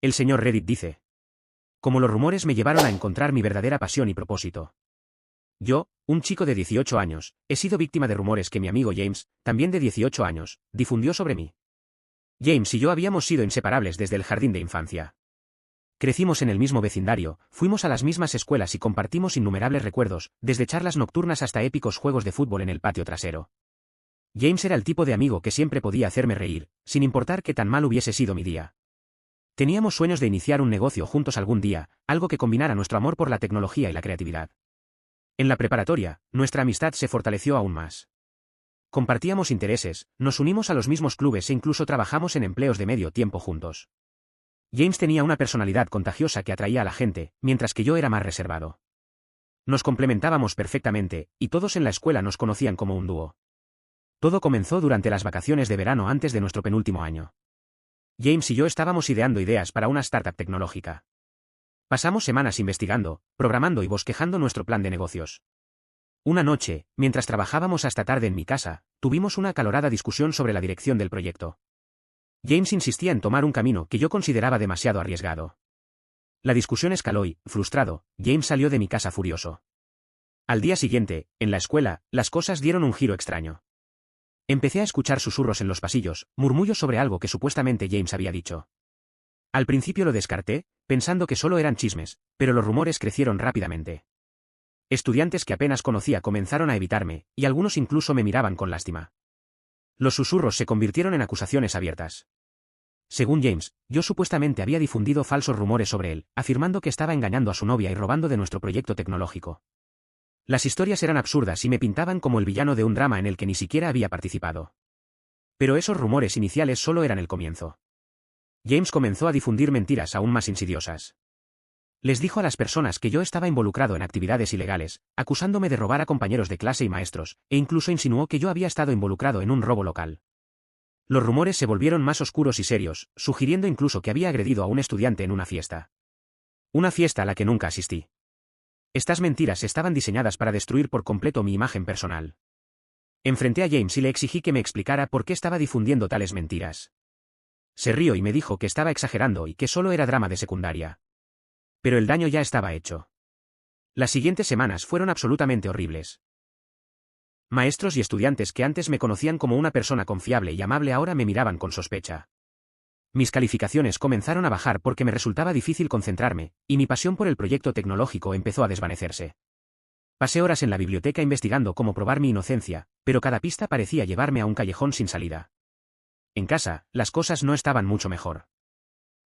El señor Reddit dice. Como los rumores me llevaron a encontrar mi verdadera pasión y propósito. Yo, un chico de 18 años, he sido víctima de rumores que mi amigo James, también de 18 años, difundió sobre mí. James y yo habíamos sido inseparables desde el jardín de infancia. Crecimos en el mismo vecindario, fuimos a las mismas escuelas y compartimos innumerables recuerdos, desde charlas nocturnas hasta épicos juegos de fútbol en el patio trasero. James era el tipo de amigo que siempre podía hacerme reír, sin importar qué tan mal hubiese sido mi día. Teníamos sueños de iniciar un negocio juntos algún día, algo que combinara nuestro amor por la tecnología y la creatividad. En la preparatoria, nuestra amistad se fortaleció aún más. Compartíamos intereses, nos unimos a los mismos clubes e incluso trabajamos en empleos de medio tiempo juntos. James tenía una personalidad contagiosa que atraía a la gente, mientras que yo era más reservado. Nos complementábamos perfectamente, y todos en la escuela nos conocían como un dúo. Todo comenzó durante las vacaciones de verano antes de nuestro penúltimo año. James y yo estábamos ideando ideas para una startup tecnológica. Pasamos semanas investigando, programando y bosquejando nuestro plan de negocios. Una noche, mientras trabajábamos hasta tarde en mi casa, tuvimos una acalorada discusión sobre la dirección del proyecto. James insistía en tomar un camino que yo consideraba demasiado arriesgado. La discusión escaló y, frustrado, James salió de mi casa furioso. Al día siguiente, en la escuela, las cosas dieron un giro extraño. Empecé a escuchar susurros en los pasillos, murmullos sobre algo que supuestamente James había dicho. Al principio lo descarté, pensando que solo eran chismes, pero los rumores crecieron rápidamente. Estudiantes que apenas conocía comenzaron a evitarme, y algunos incluso me miraban con lástima. Los susurros se convirtieron en acusaciones abiertas. Según James, yo supuestamente había difundido falsos rumores sobre él, afirmando que estaba engañando a su novia y robando de nuestro proyecto tecnológico. Las historias eran absurdas y me pintaban como el villano de un drama en el que ni siquiera había participado. Pero esos rumores iniciales solo eran el comienzo. James comenzó a difundir mentiras aún más insidiosas. Les dijo a las personas que yo estaba involucrado en actividades ilegales, acusándome de robar a compañeros de clase y maestros, e incluso insinuó que yo había estado involucrado en un robo local. Los rumores se volvieron más oscuros y serios, sugiriendo incluso que había agredido a un estudiante en una fiesta. Una fiesta a la que nunca asistí. Estas mentiras estaban diseñadas para destruir por completo mi imagen personal. Enfrenté a James y le exigí que me explicara por qué estaba difundiendo tales mentiras. Se rió y me dijo que estaba exagerando y que solo era drama de secundaria. Pero el daño ya estaba hecho. Las siguientes semanas fueron absolutamente horribles. Maestros y estudiantes que antes me conocían como una persona confiable y amable ahora me miraban con sospecha. Mis calificaciones comenzaron a bajar porque me resultaba difícil concentrarme, y mi pasión por el proyecto tecnológico empezó a desvanecerse. Pasé horas en la biblioteca investigando cómo probar mi inocencia, pero cada pista parecía llevarme a un callejón sin salida. En casa, las cosas no estaban mucho mejor.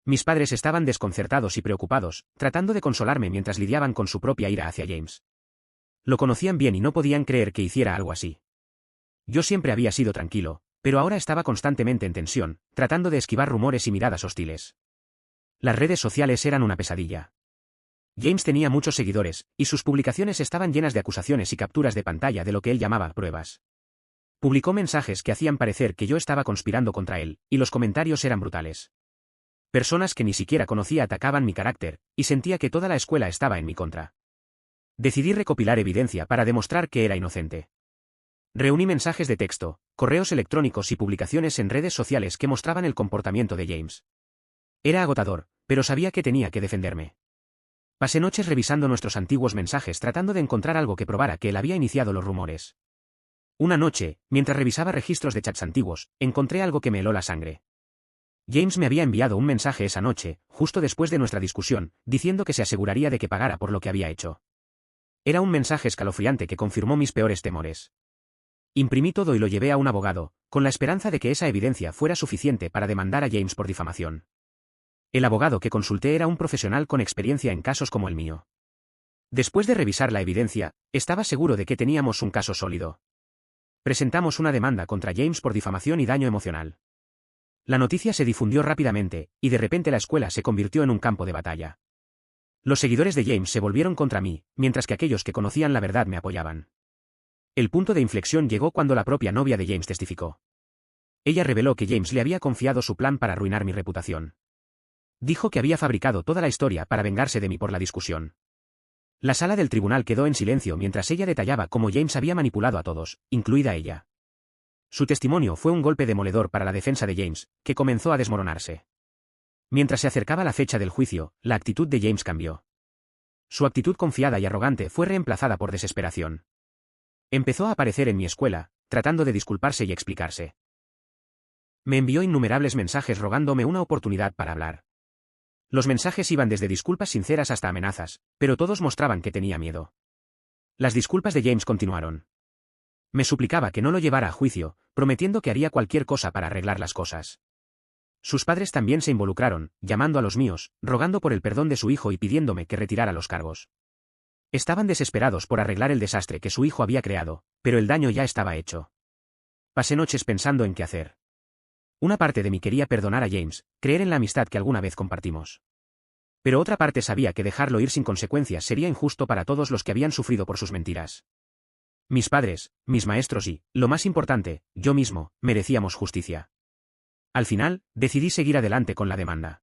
Mis padres estaban desconcertados y preocupados, tratando de consolarme mientras lidiaban con su propia ira hacia James. Lo conocían bien y no podían creer que hiciera algo así. Yo siempre había sido tranquilo, pero ahora estaba constantemente en tensión, tratando de esquivar rumores y miradas hostiles. Las redes sociales eran una pesadilla. James tenía muchos seguidores, y sus publicaciones estaban llenas de acusaciones y capturas de pantalla de lo que él llamaba pruebas. Publicó mensajes que hacían parecer que yo estaba conspirando contra él, y los comentarios eran brutales. Personas que ni siquiera conocía atacaban mi carácter, y sentía que toda la escuela estaba en mi contra. Decidí recopilar evidencia para demostrar que era inocente. Reuní mensajes de texto, correos electrónicos y publicaciones en redes sociales que mostraban el comportamiento de James. Era agotador, pero sabía que tenía que defenderme. Pasé noches revisando nuestros antiguos mensajes tratando de encontrar algo que probara que él había iniciado los rumores. Una noche, mientras revisaba registros de chats antiguos, encontré algo que me heló la sangre. James me había enviado un mensaje esa noche, justo después de nuestra discusión, diciendo que se aseguraría de que pagara por lo que había hecho. Era un mensaje escalofriante que confirmó mis peores temores. Imprimí todo y lo llevé a un abogado, con la esperanza de que esa evidencia fuera suficiente para demandar a James por difamación. El abogado que consulté era un profesional con experiencia en casos como el mío. Después de revisar la evidencia, estaba seguro de que teníamos un caso sólido. Presentamos una demanda contra James por difamación y daño emocional. La noticia se difundió rápidamente, y de repente la escuela se convirtió en un campo de batalla. Los seguidores de James se volvieron contra mí, mientras que aquellos que conocían la verdad me apoyaban. El punto de inflexión llegó cuando la propia novia de James testificó. Ella reveló que James le había confiado su plan para arruinar mi reputación. Dijo que había fabricado toda la historia para vengarse de mí por la discusión. La sala del tribunal quedó en silencio mientras ella detallaba cómo James había manipulado a todos, incluida ella. Su testimonio fue un golpe demoledor para la defensa de James, que comenzó a desmoronarse. Mientras se acercaba la fecha del juicio, la actitud de James cambió. Su actitud confiada y arrogante fue reemplazada por desesperación. Empezó a aparecer en mi escuela, tratando de disculparse y explicarse. Me envió innumerables mensajes rogándome una oportunidad para hablar. Los mensajes iban desde disculpas sinceras hasta amenazas, pero todos mostraban que tenía miedo. Las disculpas de James continuaron. Me suplicaba que no lo llevara a juicio, prometiendo que haría cualquier cosa para arreglar las cosas. Sus padres también se involucraron, llamando a los míos, rogando por el perdón de su hijo y pidiéndome que retirara los cargos. Estaban desesperados por arreglar el desastre que su hijo había creado, pero el daño ya estaba hecho. Pasé noches pensando en qué hacer. Una parte de mí quería perdonar a James, creer en la amistad que alguna vez compartimos. Pero otra parte sabía que dejarlo ir sin consecuencias sería injusto para todos los que habían sufrido por sus mentiras. Mis padres, mis maestros y, lo más importante, yo mismo, merecíamos justicia. Al final, decidí seguir adelante con la demanda.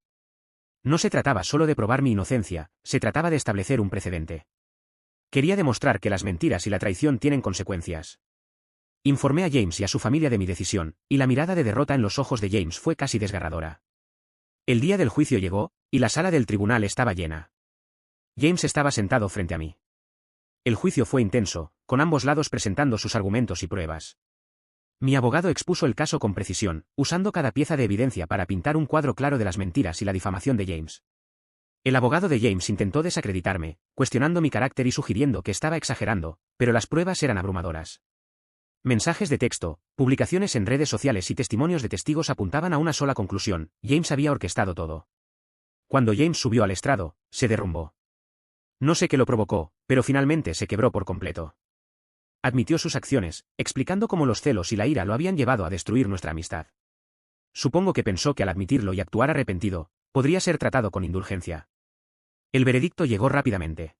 No se trataba solo de probar mi inocencia, se trataba de establecer un precedente. Quería demostrar que las mentiras y la traición tienen consecuencias. Informé a James y a su familia de mi decisión, y la mirada de derrota en los ojos de James fue casi desgarradora. El día del juicio llegó, y la sala del tribunal estaba llena. James estaba sentado frente a mí. El juicio fue intenso, con ambos lados presentando sus argumentos y pruebas. Mi abogado expuso el caso con precisión, usando cada pieza de evidencia para pintar un cuadro claro de las mentiras y la difamación de James. El abogado de James intentó desacreditarme, cuestionando mi carácter y sugiriendo que estaba exagerando, pero las pruebas eran abrumadoras. Mensajes de texto, publicaciones en redes sociales y testimonios de testigos apuntaban a una sola conclusión: James había orquestado todo. Cuando James subió al estrado, se derrumbó. No sé qué lo provocó, pero finalmente se quebró por completo. Admitió sus acciones, explicando cómo los celos y la ira lo habían llevado a destruir nuestra amistad. Supongo que pensó que al admitirlo y actuar arrepentido, podría ser tratado con indulgencia. El veredicto llegó rápidamente.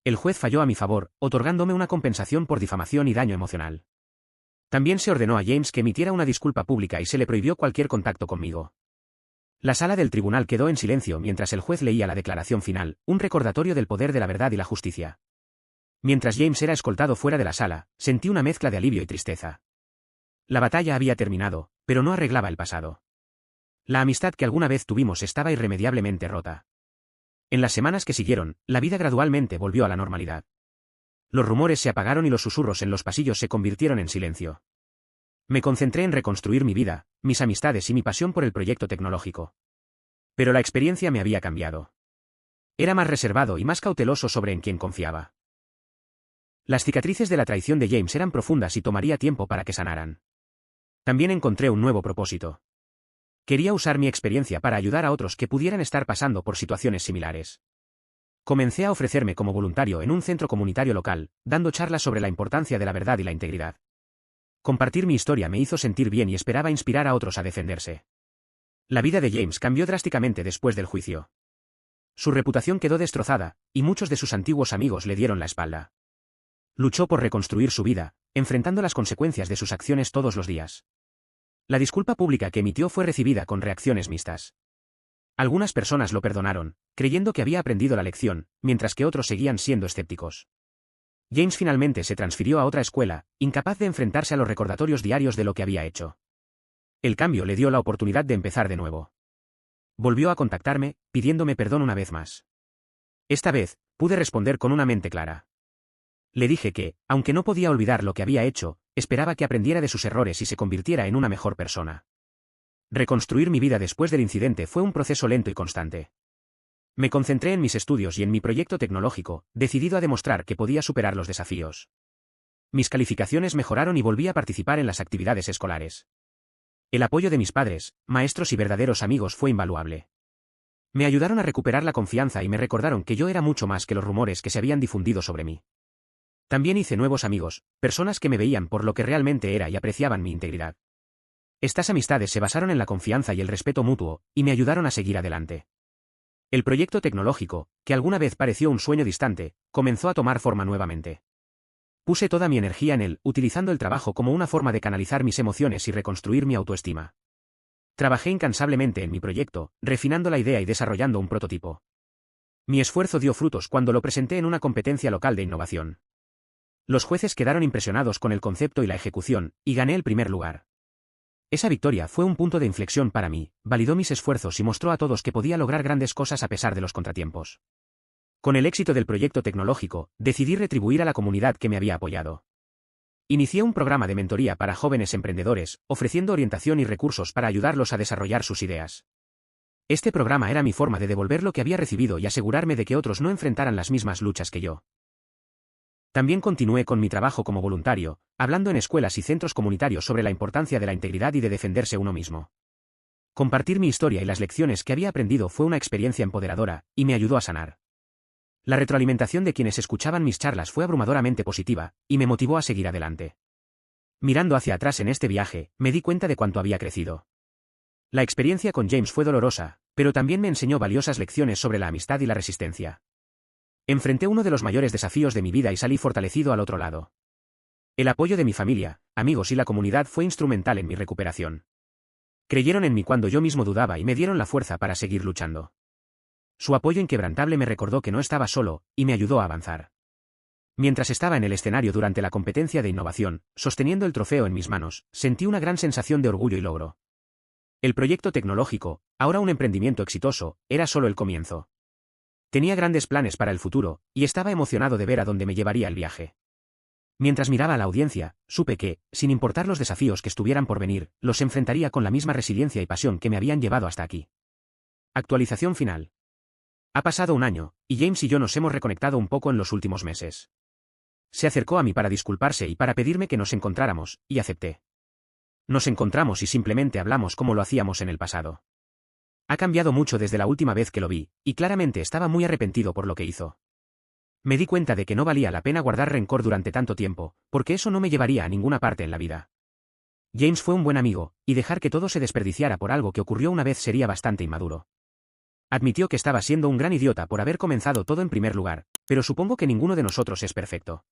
El juez falló a mi favor, otorgándome una compensación por difamación y daño emocional. También se ordenó a James que emitiera una disculpa pública y se le prohibió cualquier contacto conmigo. La sala del tribunal quedó en silencio mientras el juez leía la declaración final, un recordatorio del poder de la verdad y la justicia. Mientras James era escoltado fuera de la sala, sentí una mezcla de alivio y tristeza. La batalla había terminado, pero no arreglaba el pasado. La amistad que alguna vez tuvimos estaba irremediablemente rota. En las semanas que siguieron, la vida gradualmente volvió a la normalidad. Los rumores se apagaron y los susurros en los pasillos se convirtieron en silencio. Me concentré en reconstruir mi vida, mis amistades y mi pasión por el proyecto tecnológico. Pero la experiencia me había cambiado. Era más reservado y más cauteloso sobre en quién confiaba. Las cicatrices de la traición de James eran profundas y tomaría tiempo para que sanaran. También encontré un nuevo propósito. Quería usar mi experiencia para ayudar a otros que pudieran estar pasando por situaciones similares. Comencé a ofrecerme como voluntario en un centro comunitario local, dando charlas sobre la importancia de la verdad y la integridad. Compartir mi historia me hizo sentir bien y esperaba inspirar a otros a defenderse. La vida de James cambió drásticamente después del juicio. Su reputación quedó destrozada, y muchos de sus antiguos amigos le dieron la espalda. Luchó por reconstruir su vida, enfrentando las consecuencias de sus acciones todos los días. La disculpa pública que emitió fue recibida con reacciones mixtas. Algunas personas lo perdonaron, creyendo que había aprendido la lección, mientras que otros seguían siendo escépticos. James finalmente se transfirió a otra escuela, incapaz de enfrentarse a los recordatorios diarios de lo que había hecho. El cambio le dio la oportunidad de empezar de nuevo. Volvió a contactarme, pidiéndome perdón una vez más. Esta vez, pude responder con una mente clara. Le dije que, aunque no podía olvidar lo que había hecho, esperaba que aprendiera de sus errores y se convirtiera en una mejor persona. Reconstruir mi vida después del incidente fue un proceso lento y constante. Me concentré en mis estudios y en mi proyecto tecnológico, decidido a demostrar que podía superar los desafíos. Mis calificaciones mejoraron y volví a participar en las actividades escolares. El apoyo de mis padres, maestros y verdaderos amigos fue invaluable. Me ayudaron a recuperar la confianza y me recordaron que yo era mucho más que los rumores que se habían difundido sobre mí. También hice nuevos amigos, personas que me veían por lo que realmente era y apreciaban mi integridad. Estas amistades se basaron en la confianza y el respeto mutuo, y me ayudaron a seguir adelante. El proyecto tecnológico, que alguna vez pareció un sueño distante, comenzó a tomar forma nuevamente. Puse toda mi energía en él, utilizando el trabajo como una forma de canalizar mis emociones y reconstruir mi autoestima. Trabajé incansablemente en mi proyecto, refinando la idea y desarrollando un prototipo. Mi esfuerzo dio frutos cuando lo presenté en una competencia local de innovación. Los jueces quedaron impresionados con el concepto y la ejecución, y gané el primer lugar. Esa victoria fue un punto de inflexión para mí, validó mis esfuerzos y mostró a todos que podía lograr grandes cosas a pesar de los contratiempos. Con el éxito del proyecto tecnológico, decidí retribuir a la comunidad que me había apoyado. Inicié un programa de mentoría para jóvenes emprendedores, ofreciendo orientación y recursos para ayudarlos a desarrollar sus ideas. Este programa era mi forma de devolver lo que había recibido y asegurarme de que otros no enfrentaran las mismas luchas que yo. También continué con mi trabajo como voluntario, hablando en escuelas y centros comunitarios sobre la importancia de la integridad y de defenderse uno mismo. Compartir mi historia y las lecciones que había aprendido fue una experiencia empoderadora, y me ayudó a sanar. La retroalimentación de quienes escuchaban mis charlas fue abrumadoramente positiva, y me motivó a seguir adelante. Mirando hacia atrás en este viaje, me di cuenta de cuánto había crecido. La experiencia con James fue dolorosa, pero también me enseñó valiosas lecciones sobre la amistad y la resistencia. Enfrenté uno de los mayores desafíos de mi vida y salí fortalecido al otro lado. El apoyo de mi familia, amigos y la comunidad fue instrumental en mi recuperación. Creyeron en mí cuando yo mismo dudaba y me dieron la fuerza para seguir luchando. Su apoyo inquebrantable me recordó que no estaba solo, y me ayudó a avanzar. Mientras estaba en el escenario durante la competencia de innovación, sosteniendo el trofeo en mis manos, sentí una gran sensación de orgullo y logro. El proyecto tecnológico, ahora un emprendimiento exitoso, era solo el comienzo. Tenía grandes planes para el futuro, y estaba emocionado de ver a dónde me llevaría el viaje. Mientras miraba a la audiencia, supe que, sin importar los desafíos que estuvieran por venir, los enfrentaría con la misma resiliencia y pasión que me habían llevado hasta aquí. Actualización final. Ha pasado un año, y James y yo nos hemos reconectado un poco en los últimos meses. Se acercó a mí para disculparse y para pedirme que nos encontráramos, y acepté. Nos encontramos y simplemente hablamos como lo hacíamos en el pasado. Ha cambiado mucho desde la última vez que lo vi, y claramente estaba muy arrepentido por lo que hizo. Me di cuenta de que no valía la pena guardar rencor durante tanto tiempo, porque eso no me llevaría a ninguna parte en la vida. James fue un buen amigo, y dejar que todo se desperdiciara por algo que ocurrió una vez sería bastante inmaduro. Admitió que estaba siendo un gran idiota por haber comenzado todo en primer lugar, pero supongo que ninguno de nosotros es perfecto.